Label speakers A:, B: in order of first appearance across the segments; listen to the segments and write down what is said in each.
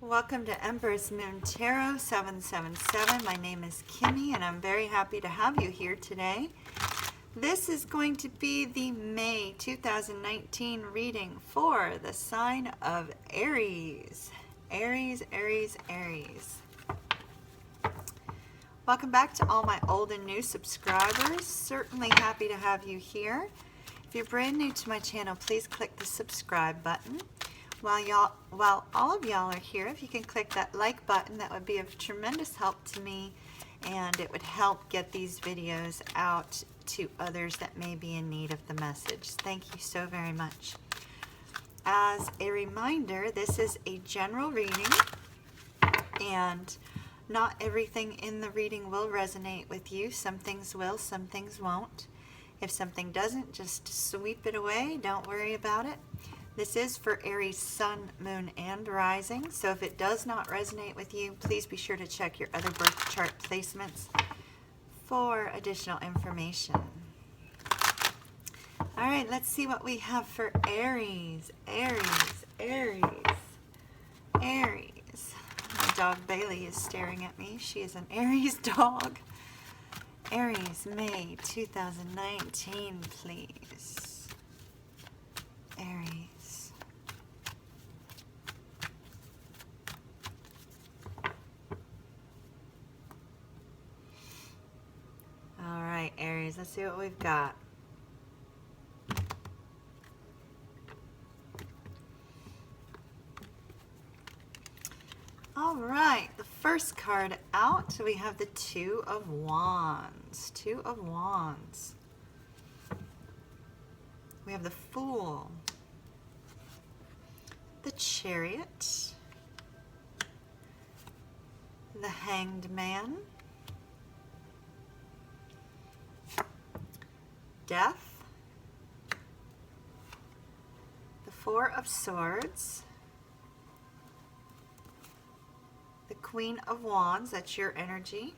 A: Welcome to Empress Moon Tarot 777. My name is Kimmy and I'm very happy to have you here today. This is going to be the May 2019 reading for the sign of Aries. Aries, Aries, Aries. Welcome back to all my old and new subscribers. Certainly happy to have you here. If you're brand new to my channel, please click the subscribe button. While all of y'all are here, if you can click that like button, that would be of tremendous help to me, and it would help get these videos out to others that may be in need of the message. Thank you so very much. As a reminder, this is a general reading, and not everything in the reading will resonate with you. Some things will, some things won't. If something doesn't, just sweep it away. Don't worry about it. This is for Aries Sun, Moon, and Rising. So if it does not resonate with you, please be sure to check your other birth chart placements for additional information. All right, let's see what we have for Aries. Aries, Aries, Aries. My dog Bailey is staring at me. She is an Aries dog. Aries, May 2019, please. Aries. All right, Aries, let's see what we've got. All right, the first card out, we have the Two of Wands. Two of Wands. We have the Fool, the Chariot, the Hanged Man, Death, the Four of Swords, the Queen of Wands, that's your energy,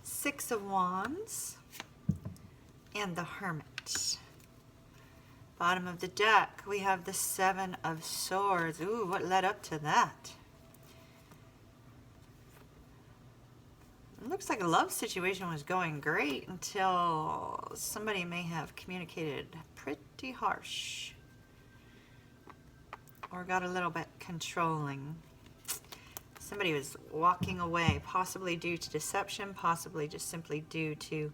A: Six of Wands, and the Hermit. Bottom of the deck, we have the Seven of Swords. Ooh, what led up to that? It looks like a love situation was going great until somebody may have communicated pretty harsh or got a little bit controlling. Somebody was walking away, possibly due to deception, possibly just simply due to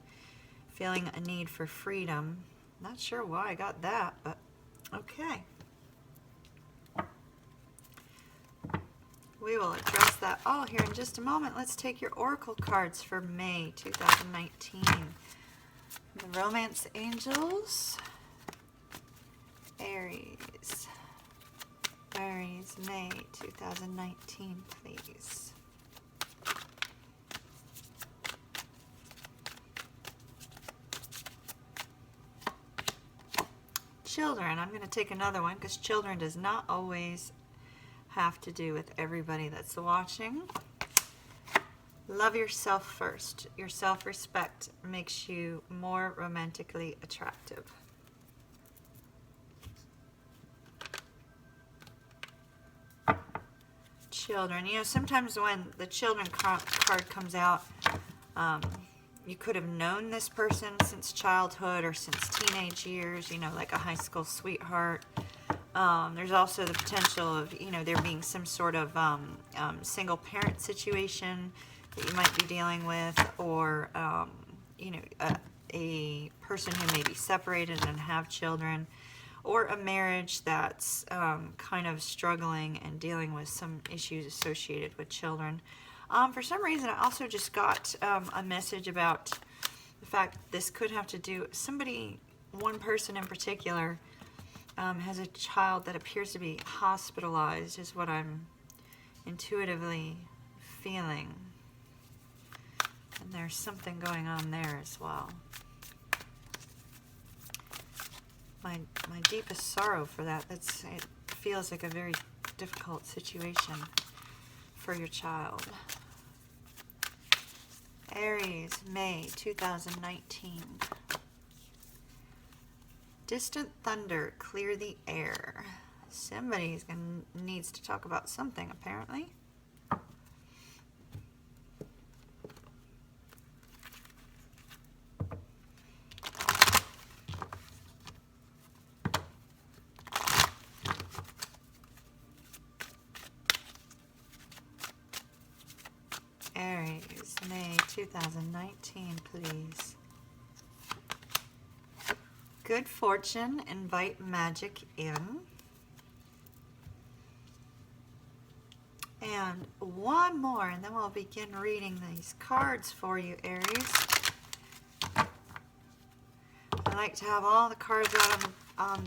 A: feeling a need for freedom. Not sure why I got that, but okay. We will address that all here in just a moment. Let's take your oracle cards for May 2019. The Romance Angels. Aries. Aries, May 2019, please. Children. I'm going to take another one because children does not always have to do with everybody that's watching. Love yourself first. Your self-respect makes you more romantically attractive. Children. You know, sometimes when the children card comes out, you could have known this person since childhood or since teenage years, you know, like a high school sweetheart. There's also the potential of, you know, there being some sort of single parent situation that you might be dealing with, or, you know, a person who may be separated and have children, or a marriage that's kind of struggling and dealing with some issues associated with children. For some reason, I also just got a message about the fact this could have to do, somebody, one person in particular, has a child that appears to be hospitalized, is what I'm intuitively feeling. And there's something going on there as well. My deepest sorrow for that. It feels like a very difficult situation for your child. Aries, May 2019. Distant thunder, clear the air. Somebody's needs to talk about something, apparently. Aries, May 2019, please. Good fortune, invite magic in. And one more, and then we'll begin reading these cards for you, Aries. I like to have all the cards out on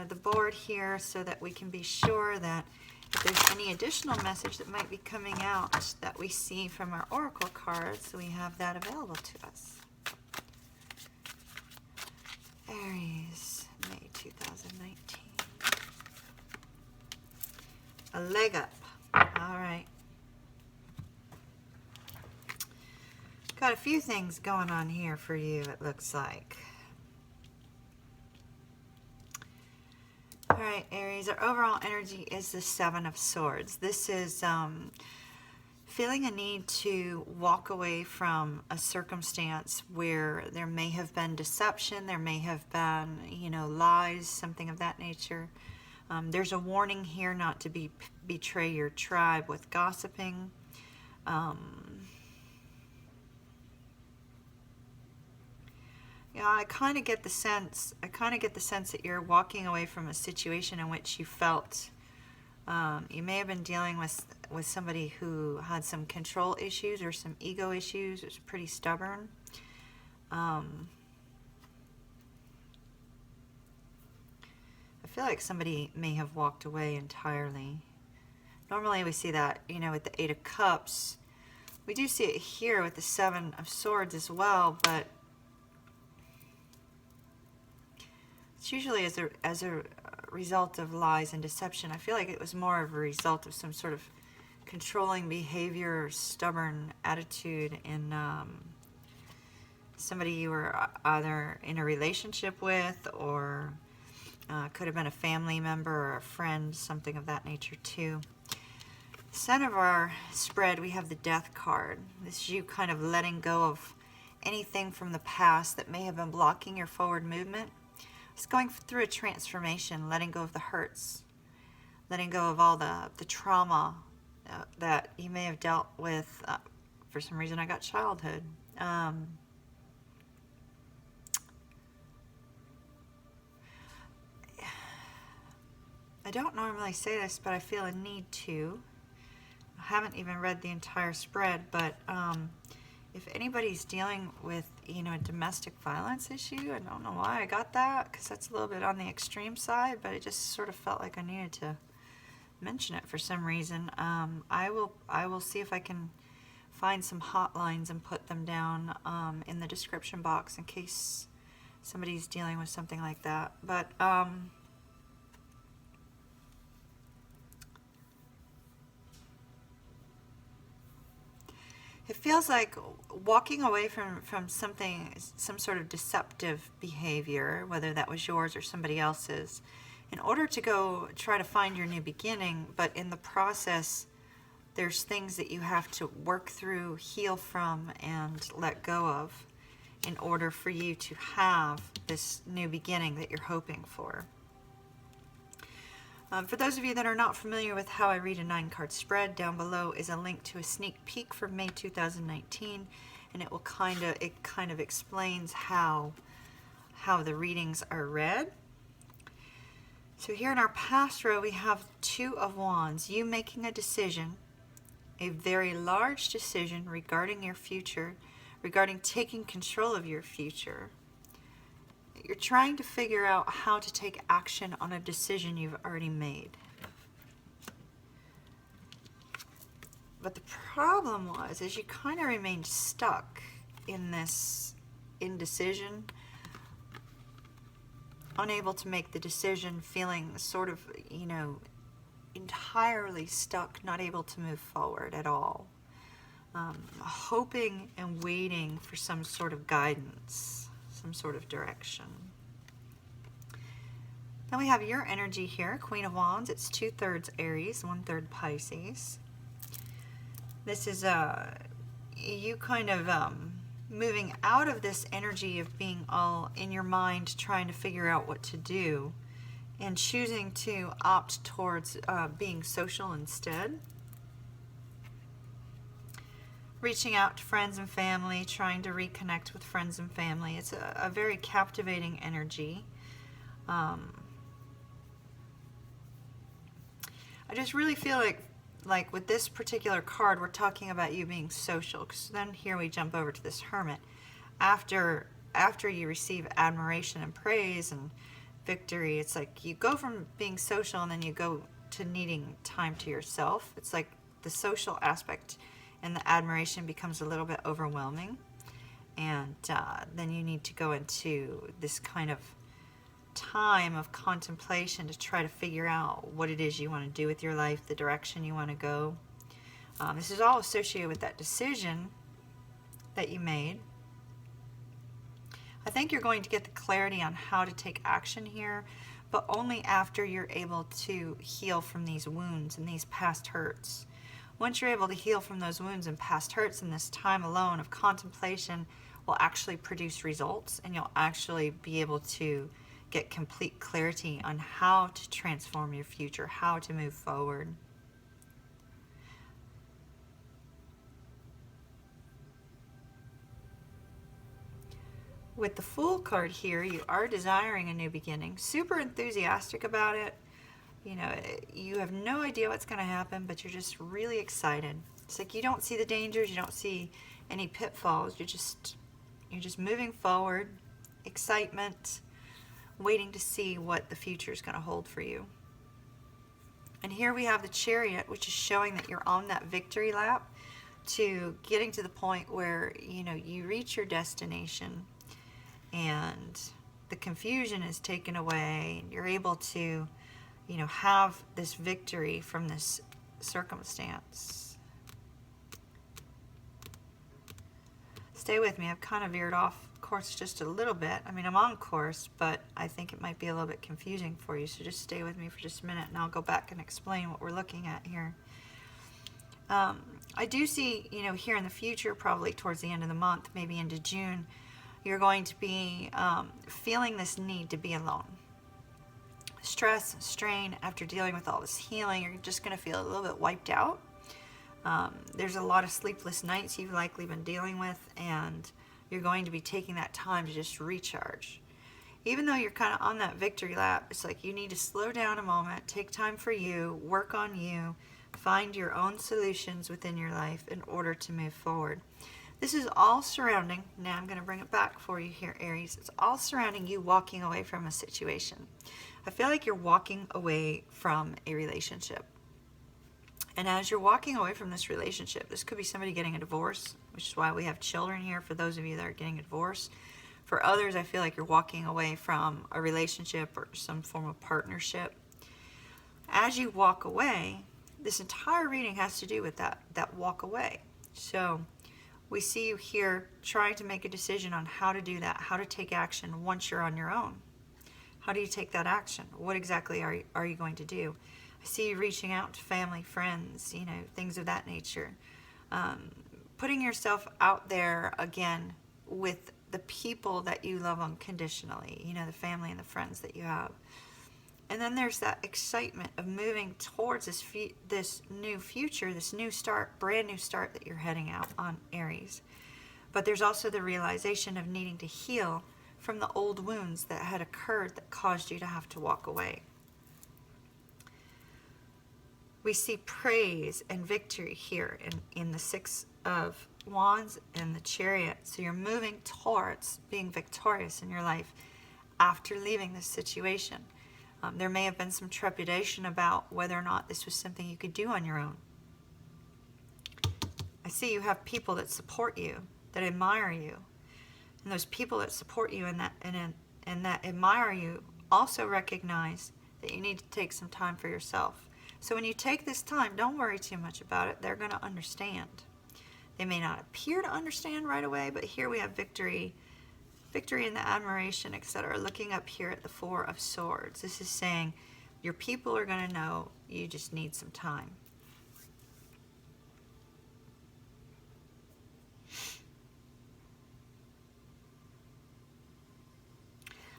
A: the board here so that we can be sure that if there's any additional message that might be coming out that we see from our oracle cards, we have that available to us. Aries, May 2019. A leg up. All right. Got a few things going on here for you, it looks like. All right, Aries, our overall energy is the Seven of Swords. This is feeling a need to walk away from a circumstance where there may have been deception, there may have been, lies, something of that nature. There's a warning here not to betray your tribe with gossiping. I kind of get the sense that you're walking away from a situation in which you felt you may have been dealing with somebody who had some control issues or some ego issues. It was pretty stubborn. I feel like somebody may have walked away entirely. Normally we see that, with the Eight of Cups. We do see it here with the Seven of Swords as well, but it's usually as a result of lies and deception. I feel like it was more of a result of some sort of controlling behavior or stubborn attitude in somebody you were either in a relationship with, or could have been a family member or a friend, something of that nature too. Center of our spread, we have the Death card. This is you kind of letting go of anything from the past that may have been blocking your forward movement. It's going through a transformation, letting go of the hurts, letting go of all the trauma that you may have dealt with. For some reason, I got childhood. I don't normally say this, but I feel a need to. I haven't even read the entire spread, but if anybody's dealing with, a domestic violence issue, I don't know why I got that, because that's a little bit on the extreme side, but it just sort of felt like I needed to mention it for some reason. I will see if I can find some hotlines and put them down in the description box in case somebody's dealing with something like that. But it feels like walking away from something, some sort of deceptive behavior, whether that was yours or somebody else's, in order to go try to find your new beginning. But in the process, there's things that you have to work through, heal from, and let go of in order for you to have this new beginning that you're hoping for. For those of you that are not familiar with how I read a 9-card spread, down below is a link to a sneak peek for May 2019, and it will kind of explains how the readings are read. So here in our past row, we have 2 of Wands. You making a decision, a very large decision regarding your future, regarding taking control of your future. You're trying to figure out how to take action on a decision you've already made. But the problem is you kind of remained stuck in this indecision, unable to make the decision, feeling sort of, entirely stuck, not able to move forward at all. Hoping and waiting for some sort of guidance, some sort of direction. Then we have your energy here, Queen of Wands. It's 2/3 Aries, 1/3 Pisces. This is you kind of moving out of this energy of being all in your mind trying to figure out what to do and choosing to opt towards being social instead. Reaching out to friends and family, trying to reconnect with friends and family. It's a very captivating energy. I just really feel like with this particular card, we're talking about you being social, because then here we jump over to this Hermit. After you receive admiration and praise and victory, it's like you go from being social and then you go to needing time to yourself. It's like the social aspect and the admiration becomes a little bit overwhelming, and then you need to go into this kind of time of contemplation to try to figure out what it is you want to do with your life, the direction you want to go. This is all associated with that decision that you made. I think you're going to get the clarity on how to take action here, but only after you're able to heal from these wounds and these past hurts. Once you're able to heal from those wounds and past hurts, and this time alone of contemplation will actually produce results, and you'll actually be able to get complete clarity on how to transform your future, how to move forward. With the Fool card here, you are desiring a new beginning, super enthusiastic about it. You know, you have no idea what's going to happen, but you're just really excited. It's like you don't see the dangers, you don't see any pitfalls. You're just moving forward, excitement, waiting to see what the future is going to hold for you. And here we have the Chariot, which is showing that you're on that victory lap to getting to the point where, you know, you reach your destination and the confusion is taken away and you're able to, you know, have this victory from this circumstance. Stay with me. I've kind of veered off course just a little bit. I mean, I'm on course, but I think it might be a little bit confusing for you, so just stay with me for just a minute and I'll go back and explain what we're looking at here. I do see, you know, here in the future, probably towards the end of the month, maybe into June, you're going to be feeling this need to be alone. Stress, strain, after dealing with all this healing, you're just going to feel a little bit wiped out. There's a lot of sleepless nights you've likely been dealing with, and you're going to be taking that time to just recharge. Even though you're kind of on that victory lap, it's like you need to slow down a moment, take time for you, work on you, find your own solutions within your life in order to move forward. This is all surrounding, now I'm going to bring it back for you here, Aries. It's all surrounding you walking away from a situation. I feel like you're walking away from a relationship. And as you're walking away from this relationship, this could be somebody getting a divorce, which is why we have children here for those of you that are getting a divorce. For others, I feel like you're walking away from a relationship or some form of partnership. As you walk away, this entire reading has to do with that walk away. So we see you here trying to make a decision on how to do that, how to take action once you're on your own. How do you take that action? What exactly are you going to do? I see you reaching out to family, friends, you know, things of that nature. Putting yourself out there again with the people that you love unconditionally, you know, the family and the friends that you have. And then there's that excitement of moving towards this new future, this new start, brand new start that you're heading out on, Aries. But there's also the realization of needing to heal from the old wounds that had occurred that caused you to have to walk away. We see praise and victory here in the Six of Wands and the Chariot. So you're moving towards being victorious in your life after leaving this situation. There may have been some trepidation about whether or not this was something you could do on your own. I see you have people that support you, that admire you. And those people that support you and that admire you also recognize that you need to take some time for yourself. So when you take this time, don't worry too much about it. They're going to understand. They may not appear to understand right away, but here we have victory victory and the admiration, etc. Looking up here at the Four of Swords, this is saying your people are going to know, you just need some time.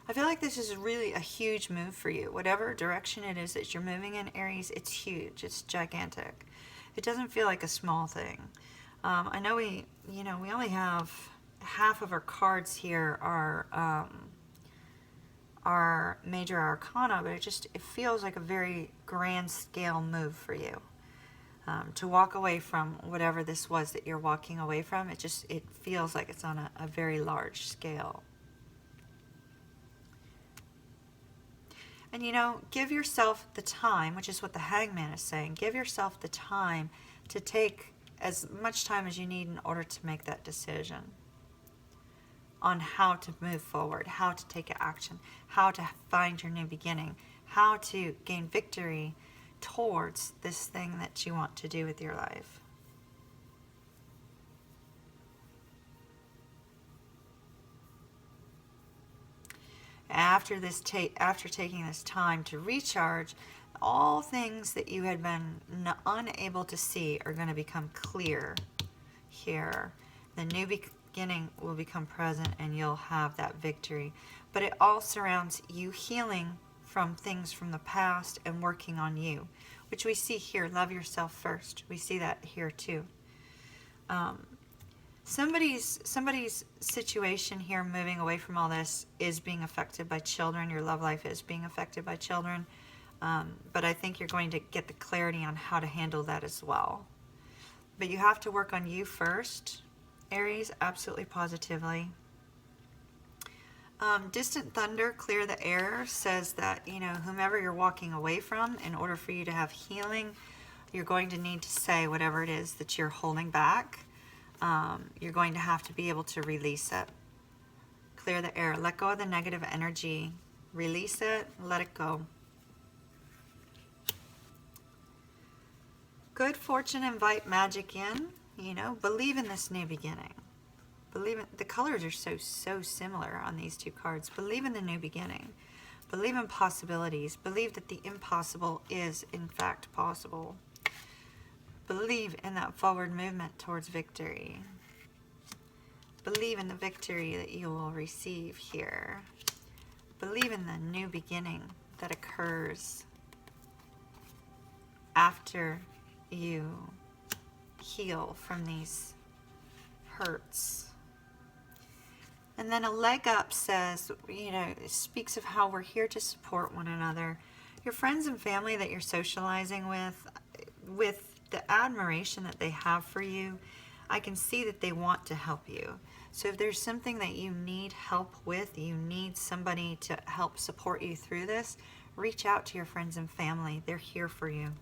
A: I feel like this is really a huge move for you. Whatever direction it is that you're moving in, Aries, it's huge. It's gigantic. It doesn't feel like a small thing. I know we only have half of our cards here are major arcana, but it feels like a very grand scale move for you. To walk away from whatever this was that you're walking away from, it feels like it's on a very large scale. And give yourself the time, which is what the Hangman is saying. Give yourself the time to take as much time as you need in order to make that decision on how to move forward, how to take action, how to find your new beginning, how to gain victory towards this thing that you want to do with your life. After taking this time to recharge, all things that you had been unable to see are going to become clear here. The new beginning will become present and you'll have that victory. But it all surrounds you healing from things from the past and working on you, which we see here. Love yourself first. We see that here too. Somebody's situation here moving away from all this is being affected by children. Your love life is being affected by children. But I think you're going to get the clarity on how to handle that as well. But you have to work on you first, Aries, absolutely positively. Distant thunder, clear the air, says that, whomever you're walking away from, in order for you to have healing, you're going to need to say whatever it is that you're holding back. You're going to have to be able to release it. Clear the air. Let go of the negative energy. Release it. Let it go. Good fortune, invite magic in. Believe in this new beginning. Believe in, the colors are so similar on these two cards. Believe in the new beginning. Believe in possibilities. Believe that the impossible is in fact possible. Believe in that forward movement towards victory. Believe in the victory that you will receive here. Believe in the new beginning that occurs after you heal from these hurts. And then a leg up says, it speaks of how we're here to support one another. Your friends and family that you're socializing with the admiration that they have for you, I can see that they want to help you. So if there's something that you need help with, you need somebody to help support you through this, reach out to your friends and family. They're here for you,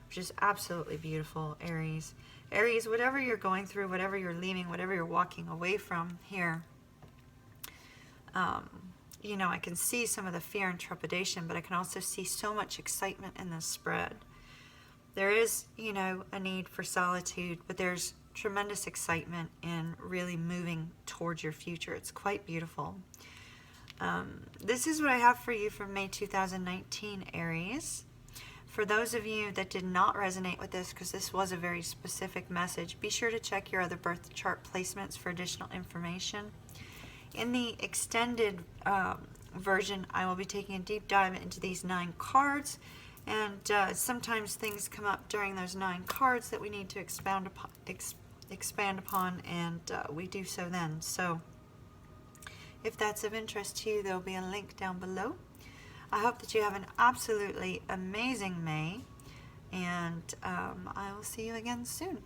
A: which is absolutely beautiful, Aries. Aries, whatever you're going through, whatever you're leaving, whatever you're walking away from here, I can see some of the fear and trepidation, but I can also see so much excitement in this spread. There is, a need for solitude, but there's tremendous excitement in really moving towards your future. It's quite beautiful. This is what I have for you for May 2019, Aries. For those of you that did not resonate with this, because this was a very specific message, be sure to check your other birth chart placements for additional information. In the extended version, I will be taking a deep dive into these 9 cards, and sometimes things come up during those 9 cards that we need to expand upon, and we do so then. So if that's of interest to you, there will be a link down below. I hope that you have an absolutely amazing May, and I will see you again soon.